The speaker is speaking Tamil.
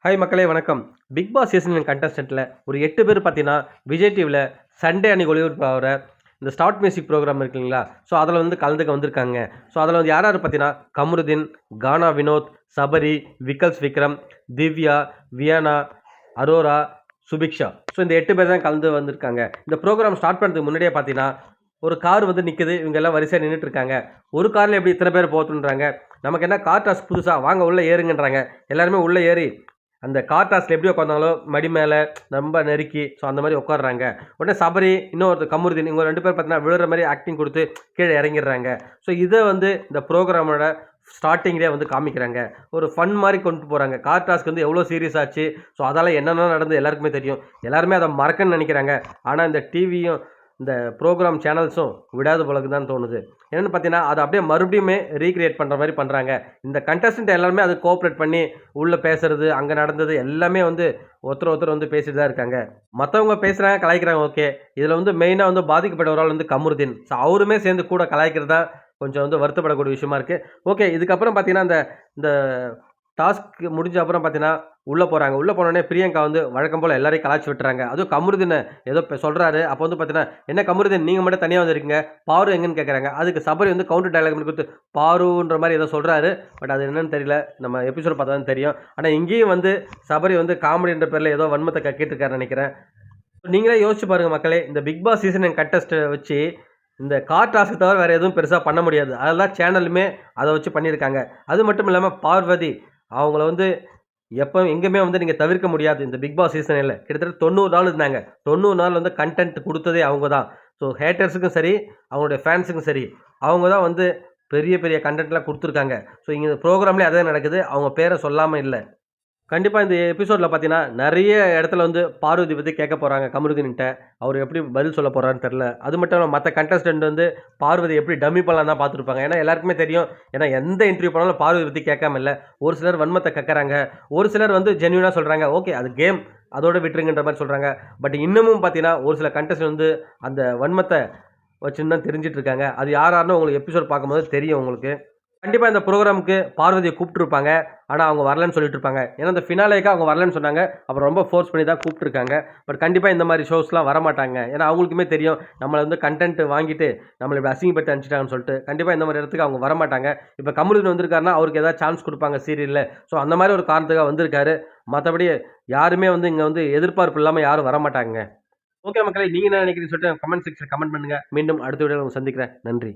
ஹாய் மக்களே வணக்கம். பிக் பாஸ் சீசன் கண்டஸ்டன்ட்ல ஒரு 8 பேர் பார்த்தீங்கன்னா, விஜய் டிவில சண்டே அன்னைக்கு ஒளிபரப்பாகிற இந்த ஸ்டார்ட் மியூசிக் ப்ரோகிராம் இருக்கு இல்லைங்களா? ஸோ அதில வந்து கலந்துக்க வந்திருக்காங்க. ஸோ அதில வந்து யார் யார் பார்த்தீங்கன்னா, கமருதீன், கானா வினோத், சபரி, விக்கல்ஸ் விக்ரம், திவ்யா, வியானா, அரோரா, சுபிக்ஷா. ஸோ இந்த 8 பேர் தான் கலந்து வந்திருக்காங்க. இந்த ப்ரோகிராம் ஸ்டார்ட் பண்ணுறதுக்கு முன்னாடியே பார்த்தீங்கன்னா, ஒரு கார் வந்து நிக்குது. இவங்க எல்லாம் வரிசையா நின்னுட்டு இருக்காங்க. ஒரு கார்ல எப்படி இத்தன பேர் போகட்டுன்றாங்க. நமக்கு என்ன கார் டாஸ்க் புதுசா? வாங்க உள்ள ஏறுங்கன்றாங்க. எல்லாருமே உள்ள ஏறி அந்த கார் டாஸ்க்ல எப்படி உட்காந்தாங்களோ மடி மேல ரொம்ப நெருக்கி ஸோ அந்த மாதிரி உட்காடுறாங்க. உடனே சபரி, இன்னொருத்தர் கமருதீன் இவங்க 2 பேர் பார்த்தீங்கன்னா விழுற மாரி ஆக்டிங் குடுத்து கீழ இறங்கிடுறாங்க. ஸோ இத வந்து இந்த ப்ரோகிராமோட ஸ்டார்ட்டிங்லயே வந்து காமிக்கிறாங்க. ஒரு ஃபன் மாரி கொண்டு போறாங்க. கார் டாஸ்க் வந்து எவ்வளோ சீரியஸ் ஆச்சு. ஸோ அதால என்னென்ன நடந்தது எல்லாருக்குமே தெரியும். எல்லாருமே அத மறக்கன்னு நெனைக்கிறாங்க. ஆனா இந்த டிவியும் இந்த ப்ரோகிராம் சேனல்ஸும் விடாத போலக்கு தான் தோணுது. என்னன்னு பார்த்தீங்கன்னா, அத அப்படியே மறுபடியுமே ரீகிரியேட் பண்ற மாரி பண்றாங்க. இந்த கண்டஸ்டன்ட் எல்லாருமே அது கோஆப்பரேட் பண்ணி உள்ள பேசுறது, அங்க நடந்தது எல்லாமே வந்து ஒருத்தர் ஒருத்தர் வந்து பேசிட்டு தான் இருக்காங்க. மத்தவங்க பேசுறாங்க, கலாய்க்கிறாங்க ஓகே. இதுல வந்து மெயினா வந்து பாதிக்கப்பட்ட ஒரு ஆள் வந்து கமருதீன். ஸோ அவருமே சேர்ந்து கூட கலாய்க்கிறது தான் கொஞ்சம் வந்து வருத்தப்படக்கூடிய விஷயமா இருக்கு. ஓகே இதுக்கப்புறம் பார்த்தீங்கன்னா, இந்த இந்த டாஸ்க் முடிஞ்ச அப்புறம் பார்த்தீங்கன்னா, உள்ள போறாங்க. உள்ள போனோனே பிரியங்கா வந்து வழக்கம் போல எல்லாரையும் கலாய்ச்சு விட்டுறாங்க. அதுவும் கமருதீன ஏதோ சொல்றாரு. அப்போ வந்து பார்த்தீங்கன்னா, "என்ன கமருதீன் நீங்க மட்டும் தனியா வந்திருக்கீங்க. பாரு எங்கன்னு?" கேட்கறாங்க. அதுக்கு சபரி வந்து கவுண்டர் டயலாக் மாரி குடுத்து, பாருன்ற மாரி ஏதோ சொல்றாரு. பட் அது என்னன்னு தெரியல. நம்ம எபிசோட் பார்த்தா தான் தெரியும். ஆனா இங்கேயும் வந்து சபரி வந்து காமெடின்ற பேர்ல ஏதோ வன்மத்த கக்கிட்டு இருக்காருன்னு நெனைக்கிறேன். நீங்களே யோசிச்சு பாருங்க மக்களே. இந்த பிக் பாஸ் சீசன் கண்டெஸ்ட்ட வச்சு இந்த கார் டாஸ்க் தவிர வேற எதுவும் பெருசா பண்ண முடியாது. அதெல்லாம் சேனலுமே அத வச்சு பண்ணியிருக்காங்க. அது மட்டும் இல்லாம பார்வதி அவங்கள வந்து எங்கேயுமே வந்து நீங்க தவிர்க்க முடியாது. இந்த பிக் பாஸ் சீசன்ல. கிட்டத்தட்ட 90 நாள் இருந்தாங்க. 90 நாள் வந்து கன்டென்ட் குடுத்ததே அவங்க தான். ஸோ ஹேட்டர்ஸுக்கும் சரி, அவங்களுடைய ஃபேன்ஸுக்கும் சரி, அவங்க தான் வந்து பெரிய பெரிய கன்டென்ட்லாம் குடுத்துருக்காங்க. ஸோ இங்க ப்ரோகிராம்லயே அதே நடக்குது. அவங்க பேர சொல்லாம இல்ல. கண்டிப்பா இந்த எபிசோட்ல பார்த்தீங்கன்னா, நெறைய இடத்துல வந்து பார்வதி பத்தி கேட்க போறாங்க கமருதீன்ட்ட. அவரு எப்படி பதில் சொல்ல போறாருன்னு தெரியல. அது மட்டும் இல்லாம மத்த கண்டஸ்டன்ட் வந்து பார்வதி எப்படி டம்மி பண்ணலான்னு தான் பார்த்துருப்பாங்க. ஏன்னா எல்லாருக்குமே தெரியும். ஏன்னா எந்த இன்டர்வியூ பண்ணாலும் பார்வதி பத்தி கேட்காம இல்ல. ஒரு சிலர் வன்மத்த கக்குறாங்க. ஒரு சிலர் வந்து ஜென்யூனா சொல்றாங்க. ஓகே அது கேம். அதோட விட்டுருங்கன்ற மாரி சொல்றாங்க. பட் இன்னமும் பார்த்தீங்கன்னா, ஒரு சில கண்டஸ்டன்ட் வந்து அந்த வன்மத்த வச்சுன்னு தான் திரிஞ்சுட்டு இருக்காங்க. அது யார் யாருன்னு உங்களுக்கு எபிசோட் பார்க்கும்போது தெரியும் உங்களுக்கு. கண்டிப்பா இந்த புரோகிராமுக்கு பார்வதிய கூப்ட்டுருப்பாங்க. ஆனா, அவங்க வரலன்னு சொல்லிட்டு இருப்பாங்க. ஏன்னா, இந்த ஃபினாலேக்கு அவங்க வரலன்னு சொன்னாங்க. அப்புறம் ரொம்ப ஃபோர்ஸ் பண்ணி தான் கூப்ட்டுருக்காங்க. பட் கண்டிப்பா இந்த மாரி ஷோஸ்லாம் வரமாட்டாங்க. ஏன்னா, அவங்களுக்குமே தெரியும். நம்மள வந்து கன்டென்ட் வாங்கிட்டு, நம்மள இப்படி அசிங்கப்படுத்தி அனுப்பிச்சுட்டாங்கன்னு சொல்லிட்டு. கண்டிப்பா இந்த மாரி இடத்துக்கு அவங்க வரமாட்டாங்க. இப்ப கமருதீன் வந்திருக்காருன்னா, அவருக்கு ஏதாவது சான்ஸ் குடுப்பாங்க சீரியல்ல. ஸோ, அந்த மாரி ஒரு காரணத்துக்காக வந்திருக்காரு. மத்தபடி யாருமே வந்து இங்க வந்து எதிர்பார்ப்பு இல்லாம யாரும் வரமாட்டாங்கங்க. ஓகே மக்களே, நீங்க என்ன நினைக்கிறீங்கன்னு சொல்லிட்டு கமெண்ட் செக்ஷன்ல கமெண்ட் பண்ணுங்க. மீண்டும் அடுத்த வீடியோல உங்கள சந்திக்கிறேன். நன்றி.